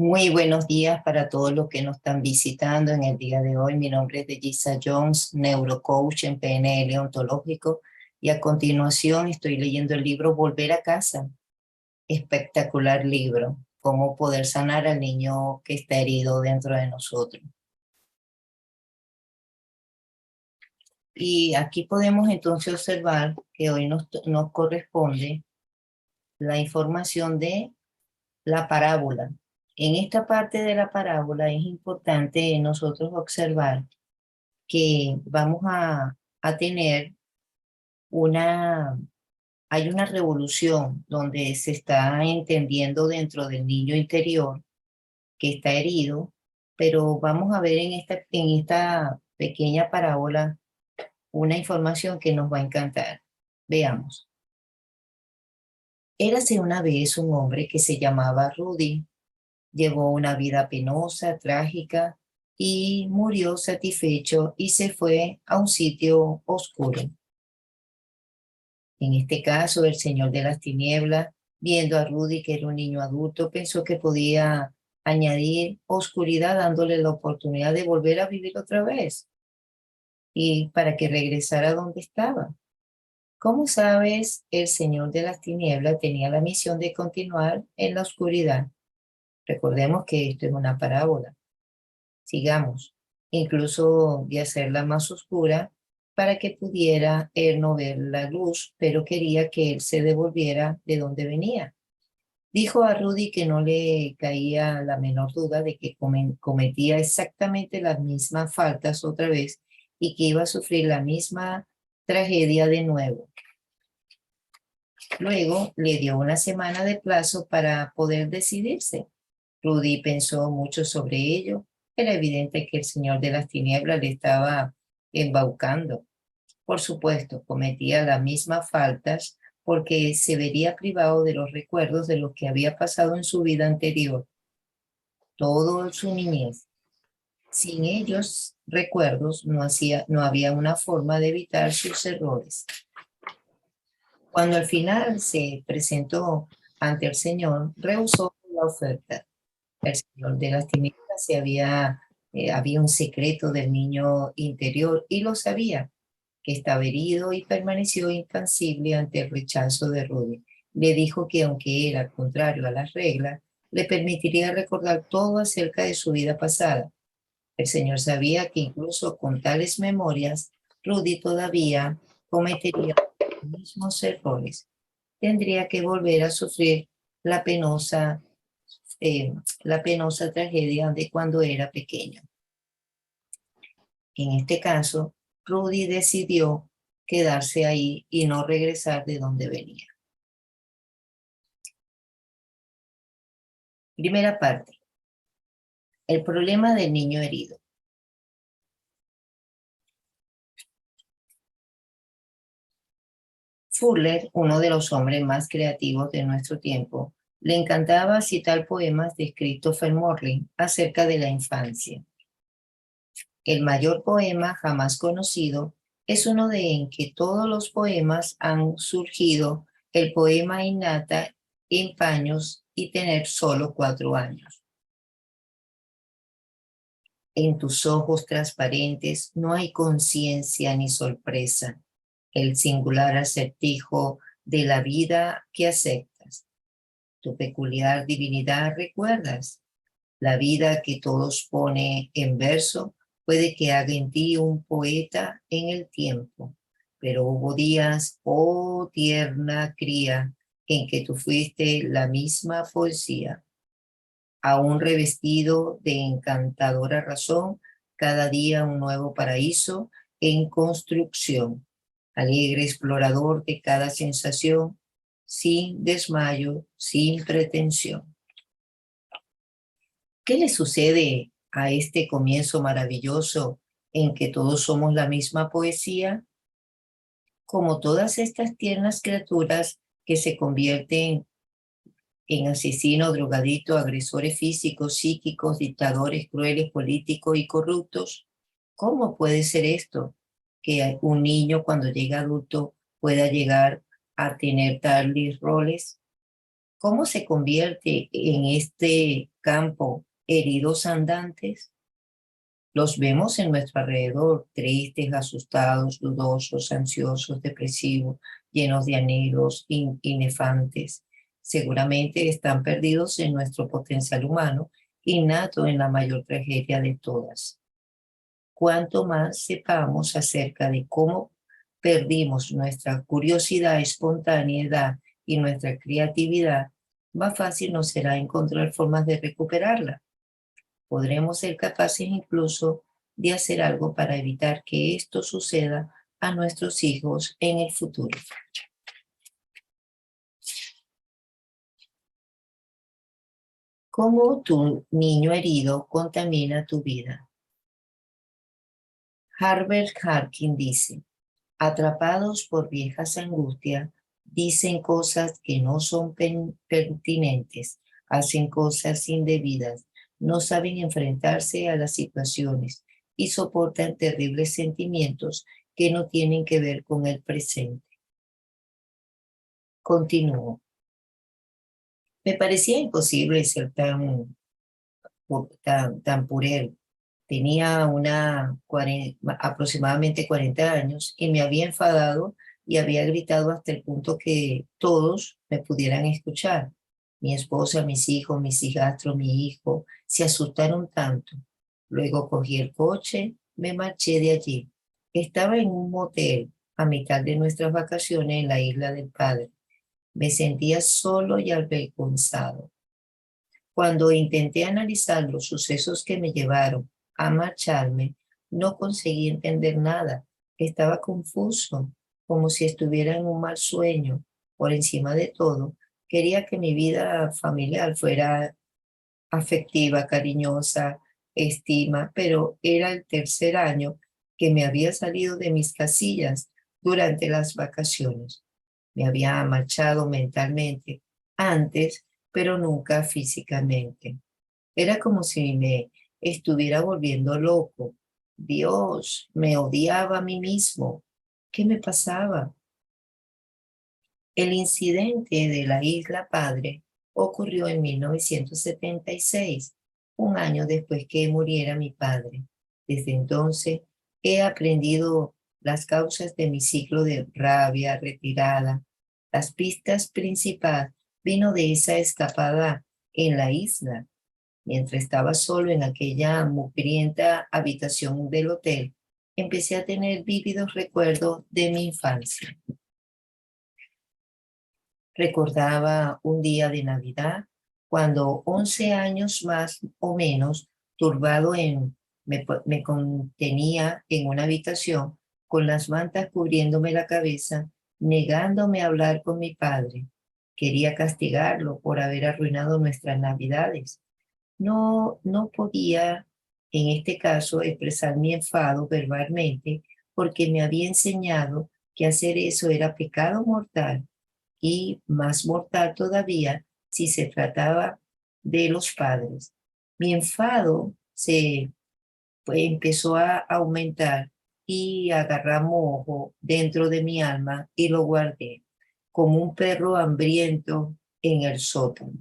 Muy buenos días para todos los que nos están visitando en el día de hoy. Mi nombre es Delisa Jones, neurocoach en PNL ontológico, y a continuación estoy leyendo el libro Volver a casa. Espectacular libro, cómo poder sanar al niño que está herido dentro de nosotros. Y aquí podemos entonces observar que hoy nos corresponde la información de la parábola. En esta parte de la parábola es importante nosotros observar que vamos a tener una, hay una revolución donde se está entendiendo dentro del niño interior que está herido, pero vamos a ver en esta pequeña parábola una información que nos va a encantar. Veamos. Érase una vez un hombre que se llamaba Rudy. Llevó una vida penosa, trágica, y murió satisfecho y se fue a un sitio oscuro. En este caso, el señor de las tinieblas, viendo a Rudy, que era un niño adulto, pensó que podía añadir oscuridad dándole la oportunidad de volver a vivir otra vez y para que regresara a donde estaba. Como sabes, el señor de las tinieblas tenía la misión de continuar en la oscuridad. Recordemos que esto es una parábola. Sigamos, incluso de hacerla más oscura para que pudiera él no ver la luz, pero quería que él se devolviera de donde venía. Dijo a Rudy que no le caía la menor duda de que cometía exactamente las mismas faltas otra vez y que iba a sufrir la misma tragedia de nuevo. Luego le dio una semana de plazo para poder decidirse. Rudy pensó mucho sobre ello. Era evidente que el señor de las tinieblas le estaba embaucando. Por supuesto, cometía las mismas faltas porque se vería privado de los recuerdos de lo que había pasado en su vida anterior, toda su niñez. Sin ellos recuerdos no había una forma de evitar sus errores. Cuando al final se presentó ante el Señor, rehusó la oferta. El señor de las tinieblas había un secreto del niño interior y lo sabía, que estaba herido, y permaneció intangible ante el rechazo de Rudy. Le dijo que aunque era contrario a las reglas, le permitiría recordar todo acerca de su vida pasada. El señor sabía que incluso con tales memorias, Rudy todavía cometería los mismos errores. Tendría que volver a sufrir la penosa eh, la penosa tragedia de cuando era pequeño. En este caso, Rudy decidió quedarse ahí y no regresar de donde venía. Primera parte. El problema del niño herido. Fuller, uno de los hombres más creativos de nuestro tiempo, le encantaba citar poemas de Christopher Morley acerca de la infancia. El mayor poema jamás conocido es uno en que todos los poemas han surgido, el poema innata en paños y tener solo 4 años. En tus ojos transparentes no hay conciencia ni sorpresa, el singular acertijo de la vida que aceptas. Tu peculiar divinidad recuerdas, la vida que todos pone en verso puede que haga en ti un poeta en el tiempo, pero hubo días, oh tierna cría, en que tú fuiste la misma poesía, aún revestido de encantadora razón, cada día un nuevo paraíso en construcción, alegre explorador de cada sensación, sin desmayo, sin pretensión. ¿Qué le sucede a este comienzo maravilloso en que todos somos la misma poesía? Como todas estas tiernas criaturas que se convierten en asesinos, drogadictos, agresores físicos, psíquicos, dictadores crueles, políticos y corruptos, ¿cómo puede ser esto? Que un niño cuando llega adulto pueda llegar a tener tales roles. ¿Cómo se convierte en este campo heridos andantes? Los vemos en nuestro alrededor, tristes, asustados, dudosos, ansiosos, depresivos, llenos de anhelos inefantes. Seguramente están perdidos en nuestro potencial humano, innato en la mayor tragedia de todas. Cuanto más sepamos acerca de cómo perdimos nuestra curiosidad, espontaneidad y nuestra creatividad, más fácil nos será encontrar formas de recuperarla. Podremos ser capaces incluso de hacer algo para evitar que esto suceda a nuestros hijos en el futuro. ¿Cómo tu niño herido contamina tu vida? Herbert Harkin dice, atrapados por viejas angustias, dicen cosas que no son pertinentes, hacen cosas indebidas, no saben enfrentarse a las situaciones y soportan terribles sentimientos que no tienen que ver con el presente. Continúo. Me parecía imposible ser tan purel. Tenía aproximadamente 40 años y me había enfadado y había gritado hasta el punto que todos me pudieran escuchar. Mi esposa, mis hijos, mis hijastros, mi hijo, se asustaron tanto. Luego cogí el coche, me marché de allí. Estaba en un motel a mitad de nuestras vacaciones en la isla del Padre. Me sentía solo y avergonzado. Cuando intenté analizar los sucesos que me llevaron a marcharme, no conseguí entender nada. Estaba confuso, como si estuviera en un mal sueño. Por encima de todo, quería que mi vida familiar fuera afectiva, cariñosa, estima, pero era el tercer año que me había salido de mis casillas durante las vacaciones. Me había marchado mentalmente antes, pero nunca físicamente. Era como si me estuviera volviendo loco. Dios, me odiaba a mí mismo. ¿Qué me pasaba? El incidente de la Isla Padre ocurrió en 1976, un año después que muriera mi padre. Desde entonces he aprendido las causas de mi ciclo de rabia, retirada. Las pistas principales vino de esa escapada en la isla. Mientras estaba solo en aquella mugrienta habitación del hotel, empecé a tener vívidos recuerdos de mi infancia. Recordaba un día de Navidad cuando 11 años más o menos, me contenía en una habitación con las mantas cubriéndome la cabeza, negándome a hablar con mi padre. Quería castigarlo por haber arruinado nuestras Navidades. No podía, en este caso, expresar mi enfado verbalmente porque me había enseñado que hacer eso era pecado mortal y más mortal todavía si se trataba de los padres. Mi enfado empezó a aumentar y agarrar mojo dentro de mi alma y lo guardé como un perro hambriento en el sótano.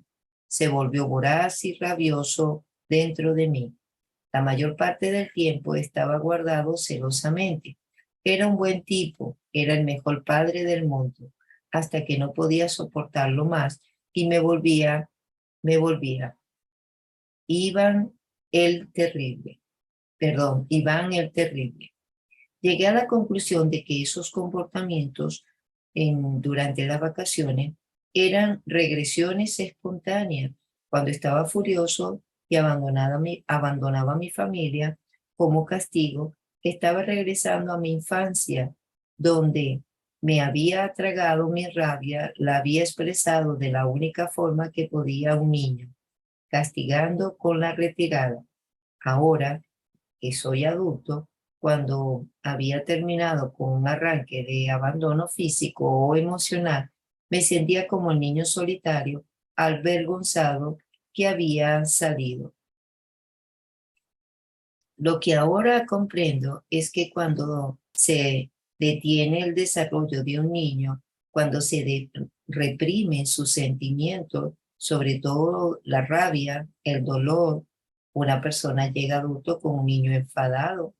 Se volvió voraz y rabioso dentro de mí. La mayor parte del tiempo estaba guardado celosamente. Era un buen tipo, era el mejor padre del mundo, hasta que no podía soportarlo más y me volvía Iván el Terrible. Perdón, Iván el Terrible. Llegué a la conclusión de que esos comportamientos durante las vacaciones eran regresiones espontáneas. Cuando estaba furioso y abandonaba a mi familia como castigo, estaba regresando a mi infancia, donde me había tragado mi rabia, la había expresado de la única forma que podía un niño, castigando con la retirada. Ahora que soy adulto, cuando había terminado con un arranque de abandono físico o emocional, me sentía como el niño solitario, avergonzado que había salido. Lo que ahora comprendo es que cuando se detiene el desarrollo de un niño, cuando se reprimen sus sentimientos, sobre todo la rabia, el dolor. Una persona llega adulto con un niño enfadado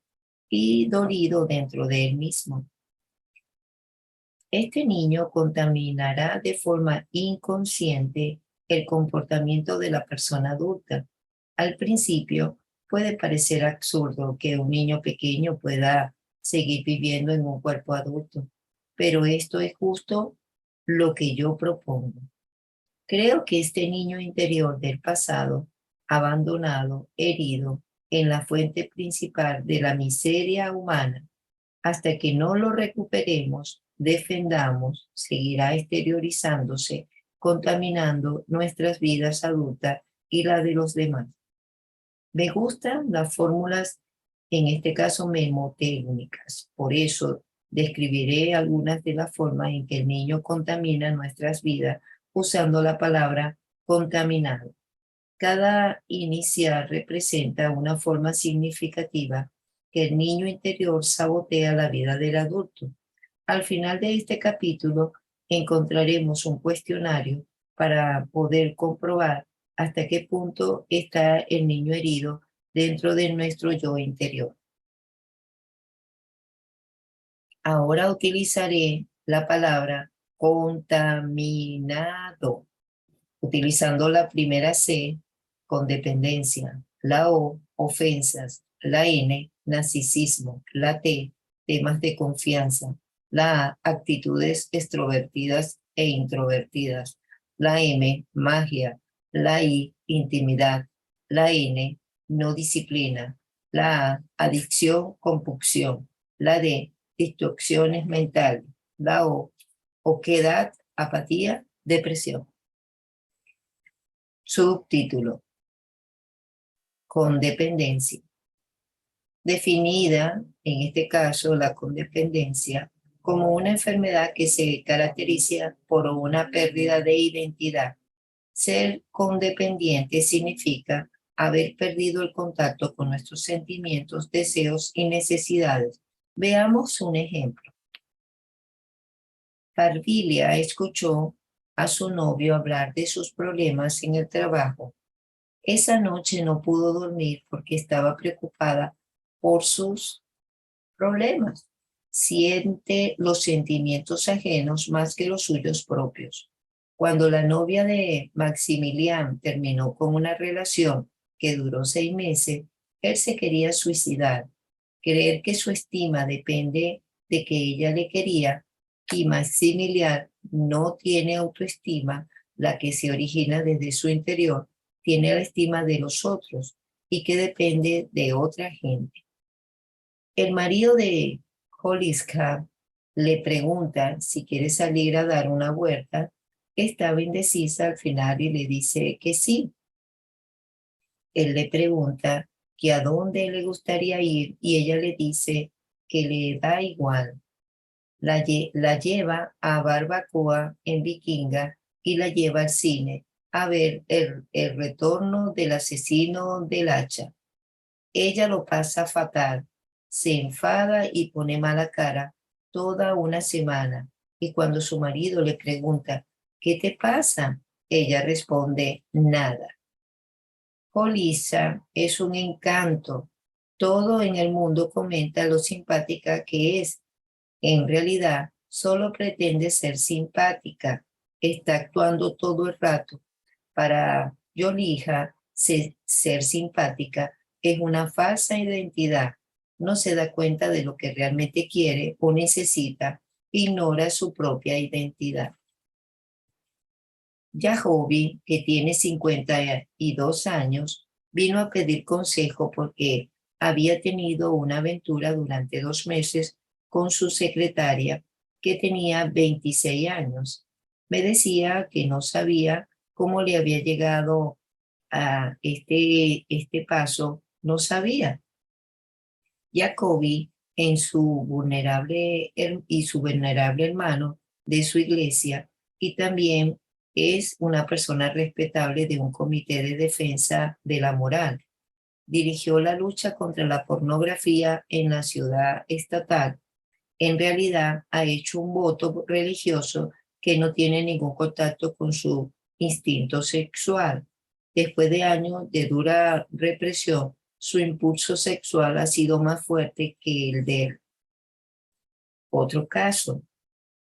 y dolido dentro de él mismo. Este niño contaminará de forma inconsciente el comportamiento de la persona adulta. Al principio puede parecer absurdo que un niño pequeño pueda seguir viviendo en un cuerpo adulto, pero esto es justo lo que yo propongo. Creo que este niño interior del pasado, abandonado, herido, en la fuente principal de la miseria humana, hasta que no lo recuperemos, defendamos, seguirá exteriorizándose, contaminando nuestras vidas adultas y la de los demás. Me gustan las fórmulas, en este caso memotécnicas, por eso describiré algunas de las formas en que el niño contamina nuestras vidas usando la palabra contaminado. Cada inicial representa una forma significativa que el niño interior sabotea la vida del adulto. Al final de este capítulo encontraremos un cuestionario para poder comprobar hasta qué punto está el niño herido dentro de nuestro yo interior. Ahora utilizaré la palabra contaminado, utilizando la primera C, condependencia, la O, ofensas, la N, narcisismo, la T, temas de confianza, la A, actitudes extrovertidas e introvertidas, la M, magia, la I, intimidad, la N, no disciplina, la A, adicción, compulsión, la D, distorsiones mentales, la O, oquedad, apatía, depresión. Subtítulo: Condependencia. Definida, en este caso, la condependencia como una enfermedad que se caracteriza por una pérdida de identidad. Ser condependiente significa haber perdido el contacto con nuestros sentimientos, deseos y necesidades. Veamos un ejemplo. Parvilia escuchó a su novio hablar de sus problemas en el trabajo. Esa noche no pudo dormir porque estaba preocupada por sus problemas. Siente los sentimientos ajenos más que los suyos propios. Cuando la novia de Maximilian terminó con una relación que duró 6 meses, él se quería suicidar. Creer que su estima depende de que ella le quería y Maximilian no tiene autoestima, la que se origina desde su interior, tiene la estima de los otros y que depende de otra gente. El marido de Holiska le pregunta si quiere salir a dar una vuelta. Estaba indecisa al final y le dice que sí. Él le pregunta que a dónde le gustaría ir y ella le dice que le da igual. La lleva a Barbacoa en Vikinga y la lleva al cine a ver el retorno del asesino del hacha. Ella lo pasa fatal, se enfada y pone mala cara toda una semana. Y cuando su marido le pregunta, ¿qué te pasa? Ella responde, nada. Colisa es un encanto. Todo en el mundo comenta lo simpática que es. En realidad, solo pretende ser simpática. Está actuando todo el rato. Para Yolija, ser simpática es una falsa identidad. No se da cuenta de lo que realmente quiere o necesita. Ignora su propia identidad. Jacobi, que tiene 52 años, vino a pedir consejo porque había tenido una aventura durante 2 meses con su secretaria, que tenía 26 años. Me decía que no sabía cómo le había llegado a este paso, no sabía. Jacobi, en su vulnerable hermano de su iglesia, y también es una persona respetable de un comité de defensa de la moral. Dirigió la lucha contra la pornografía en la ciudad estatal. En realidad ha hecho un voto religioso que no tiene ningún contacto con su instinto sexual. Después de años de dura represión, su impulso sexual ha sido más fuerte que el de él. Otro caso,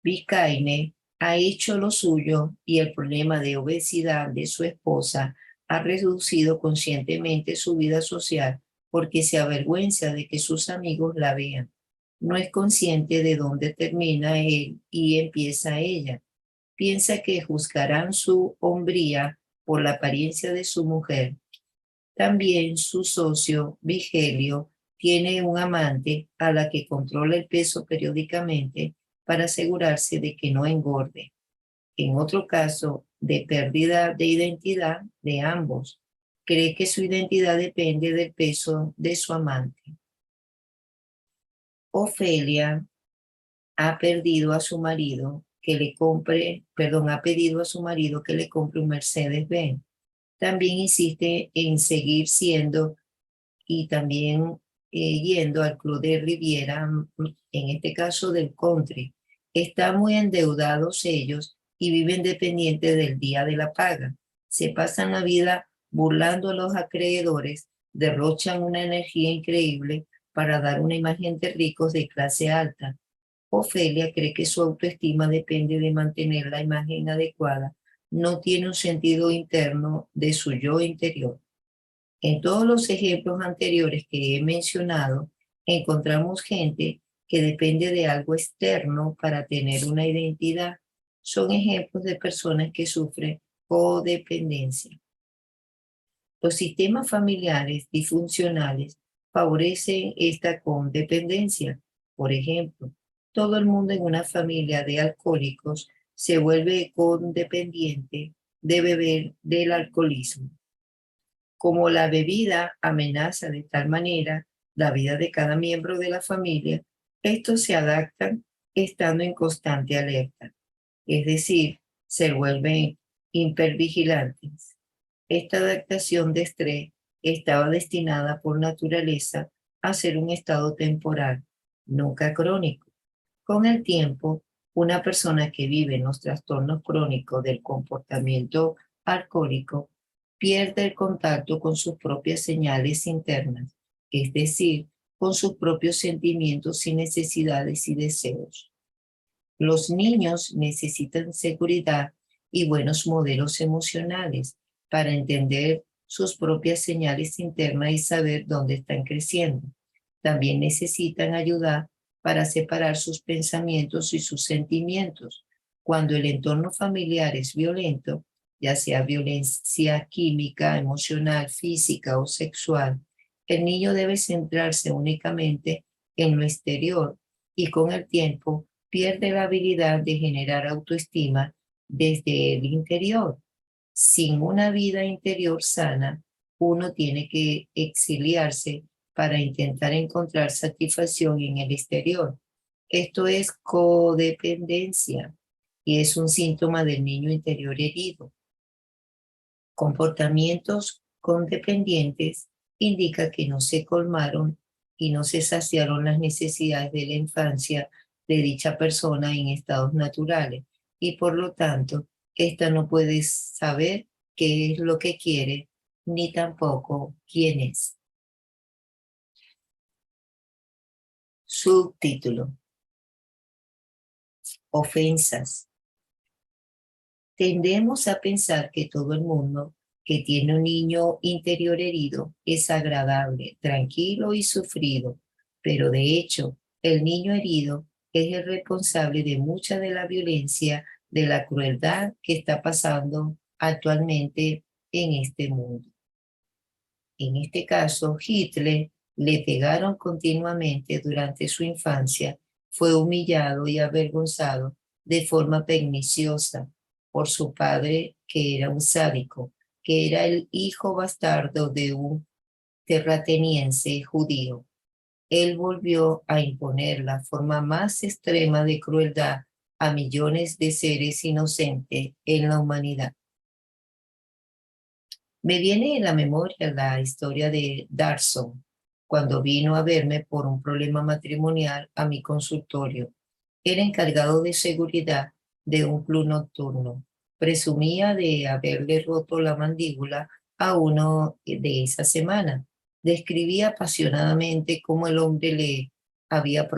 Vikaine ha hecho lo suyo y el problema de obesidad de su esposa ha reducido conscientemente su vida social porque se avergüenza de que sus amigos la vean. No es consciente de dónde termina él y empieza ella. Piensa que juzgarán su hombría por la apariencia de su mujer. También su socio, Vigelio, tiene un amante a la que controla el peso periódicamente para asegurarse de que no engorde. En otro caso de pérdida de identidad de ambos, cree que su identidad depende del peso de su amante. Ofelia ha pedido a su marido que le compre un Mercedes-Benz. También insiste en seguir siendo y también yendo al Club de Riviera, en este caso del country. Están muy endeudados ellos y viven dependientes del día de la paga. Se pasan la vida burlando a los acreedores, derrochan una energía increíble para dar una imagen de ricos de clase alta. Ofelia cree que su autoestima depende de mantener la imagen adecuada. No tiene un sentido interno de su yo interior. En todos los ejemplos anteriores que he mencionado, encontramos gente que depende de algo externo para tener una identidad. Son ejemplos de personas que sufren codependencia. Los sistemas familiares disfuncionales favorecen esta codependencia. Por ejemplo, todo el mundo en una familia de alcohólicos se vuelve codependiente de beber del alcoholismo. Como la bebida amenaza de tal manera la vida de cada miembro de la familia, estos se adaptan estando en constante alerta, es decir, se vuelven hipervigilantes. Esta adaptación de estrés estaba destinada por naturaleza a ser un estado temporal, nunca crónico. Con el tiempo, una persona que vive en los trastornos crónicos del comportamiento alcohólico pierde el contacto con sus propias señales internas, es decir, con sus propios sentimientos y necesidades y deseos. Los niños necesitan seguridad y buenos modelos emocionales para entender sus propias señales internas y saber dónde están creciendo. También necesitan ayuda para separar sus pensamientos y sus sentimientos. Cuando el entorno familiar es violento, ya sea violencia química, emocional, física o sexual, el niño debe centrarse únicamente en lo exterior y con el tiempo pierde la habilidad de generar autoestima desde el interior. Sin una vida interior sana, uno tiene que exiliarse para intentar encontrar satisfacción en el exterior. Esto es codependencia y es un síntoma del niño interior herido. Comportamientos codependientes indica que no se colmaron y no se saciaron las necesidades de la infancia de dicha persona en estados naturales y por lo tanto, ésta no puede saber qué es lo que quiere ni tampoco quién es. Subtítulo: Ofensas. Tendemos a pensar que todo el mundo que tiene un niño interior herido es agradable, tranquilo y sufrido, pero de hecho, el niño herido es el responsable de mucha de la violencia, de la crueldad que está pasando actualmente en este mundo. En este caso, Hitler le pegaron continuamente durante su infancia, fue humillado y avergonzado de forma perniciosa por su padre, que era un sádico, que era el hijo bastardo de un terrateniense judío. Él volvió a imponer la forma más extrema de crueldad a millones de seres inocentes en la humanidad. Me viene en la memoria la historia de Darson, cuando vino a verme por un problema matrimonial a mi consultorio. Era encargado de seguridad de un club nocturno. Presumía de haberle roto la mandíbula a uno de esa semana. Describía apasionadamente cómo el hombre le había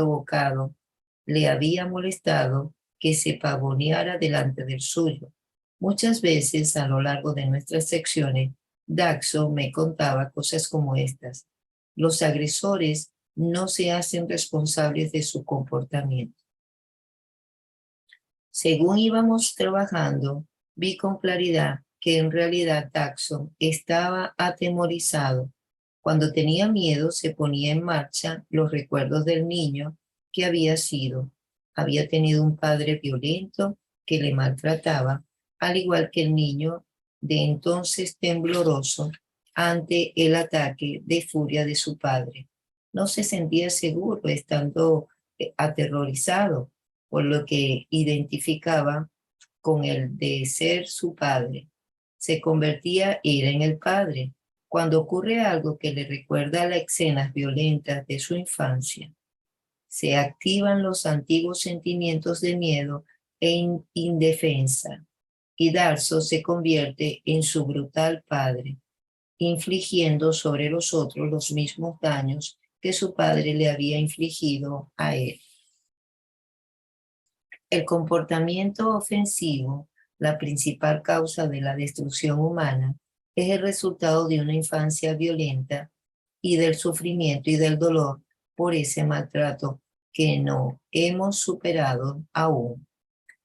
molestado que se pavoneara delante del suyo. Muchas veces a lo largo de nuestras secciones, Daxo me contaba cosas como estas. Los agresores no se hacen responsables de su comportamiento. Según íbamos trabajando, vi con claridad que en realidad Daxo estaba atemorizado. Cuando tenía miedo se ponía en marcha los recuerdos del niño que había sido. Había tenido un padre violento que le maltrataba, al igual que el niño de entonces tembloroso ante el ataque de furia de su padre. No se sentía seguro estando aterrorizado, por lo que identificaba con el de ser su padre. Se convertía él en el padre. Cuando ocurre algo que le recuerda a las escenas violentas de su infancia, se activan los antiguos sentimientos de miedo e indefensa, y Darso se convierte en su brutal padre, infligiendo sobre los otros los mismos daños que su padre le había infligido a él. El comportamiento ofensivo, la principal causa de la destrucción humana, es el resultado de una infancia violenta y del sufrimiento y del dolor por ese maltrato que no hemos superado aún.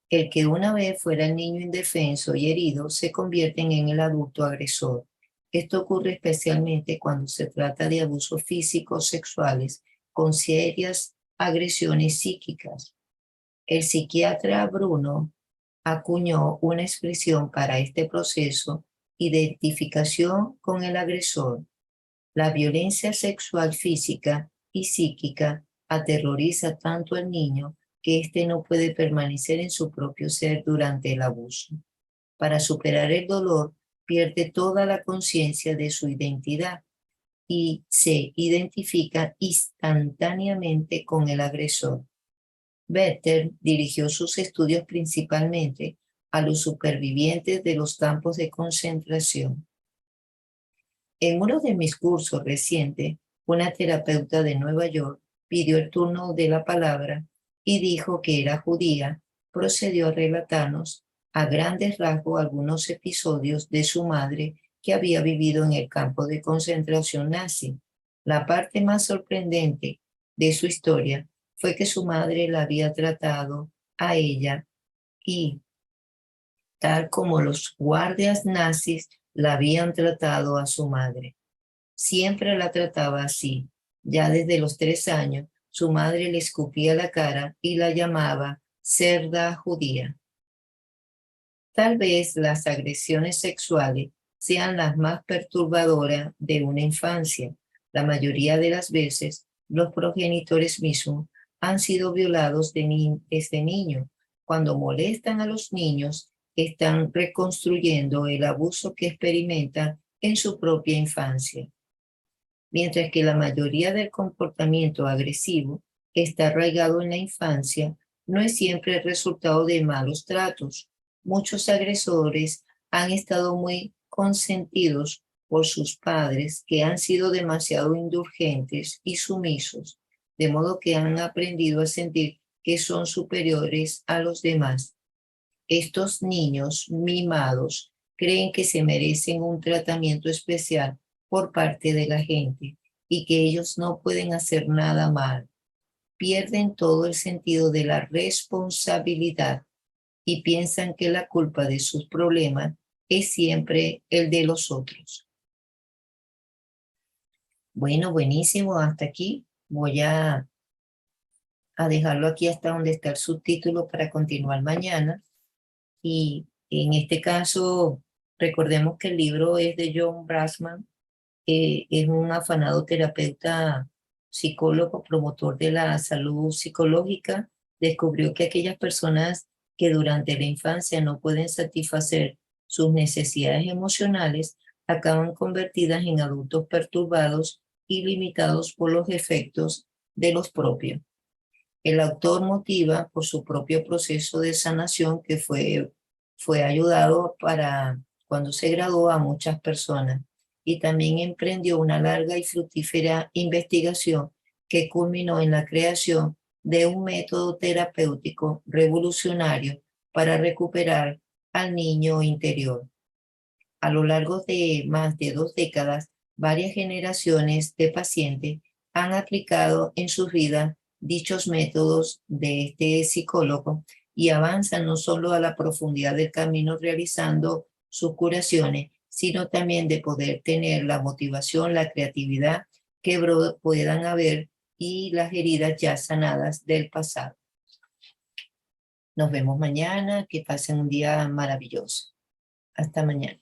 El que una vez fuera el niño indefenso y herido se convierte en el adulto agresor. Esto ocurre especialmente cuando se trata de abusos físicos sexuales con serias agresiones psíquicas. El psiquiatra Bruno acuñó una expresión para este proceso: identificación con el agresor. La violencia sexual física y psíquica aterroriza tanto al niño que éste no puede permanecer en su propio ser durante el abuso. Para superar el dolor, pierde toda la conciencia de su identidad y se identifica instantáneamente con el agresor. Vetter dirigió sus estudios principalmente a los supervivientes de los campos de concentración. En uno de mis cursos recientes, una terapeuta de Nueva York pidió el turno de la palabra y dijo que era judía. Procedió a relatarnos a grandes rasgos algunos episodios de su madre que había vivido en el campo de concentración nazi. La parte más sorprendente de su historia fue que su madre la había tratado a ella y, tal como los guardias nazis la habían tratado a su madre. Siempre la trataba así. Ya desde los 3 años, su madre le escupía la cara y la llamaba cerda judía. Tal vez las agresiones sexuales sean las más perturbadoras de una infancia. La mayoría de las veces, los progenitores mismos han sido violados desde niños. Cuando molestan a los niños, están reconstruyendo el abuso que experimentan en su propia infancia. Mientras que la mayoría del comportamiento agresivo está arraigado en la infancia, no es siempre el resultado de malos tratos. Muchos agresores han estado muy consentidos por sus padres, que han sido demasiado indulgentes y sumisos, de modo que han aprendido a sentir que son superiores a los demás. Estos niños mimados creen que se merecen un tratamiento especial por parte de la gente y que ellos no pueden hacer nada mal. Pierden todo el sentido de la responsabilidad y piensan que la culpa de sus problemas es siempre el de los otros. Bueno, buenísimo, hasta aquí. Voy a dejarlo aquí hasta donde está el subtítulo para continuar mañana. Y en este caso, recordemos que el libro es de John Brasman, es un afanado terapeuta, psicólogo, promotor de la salud psicológica. Descubrió que aquellas personas que durante la infancia no pueden satisfacer sus necesidades emocionales acaban convertidas en adultos perturbados y limitados por los efectos de los propios. El autor motiva por su propio proceso de sanación que fue ayudado para cuando se graduó a muchas personas y también emprendió una larga y fructífera investigación que culminó en la creación de un método terapéutico revolucionario para recuperar al niño interior. A lo largo de más de 2 décadas, varias generaciones de pacientes han aplicado en sus vidas dichos métodos de este psicólogo y avanzan no solo a la profundidad del camino realizando sus curaciones, sino también de poder tener la motivación, la creatividad que puedan haber y las heridas ya sanadas del pasado. Nos vemos mañana, que pasen un día maravilloso. Hasta mañana.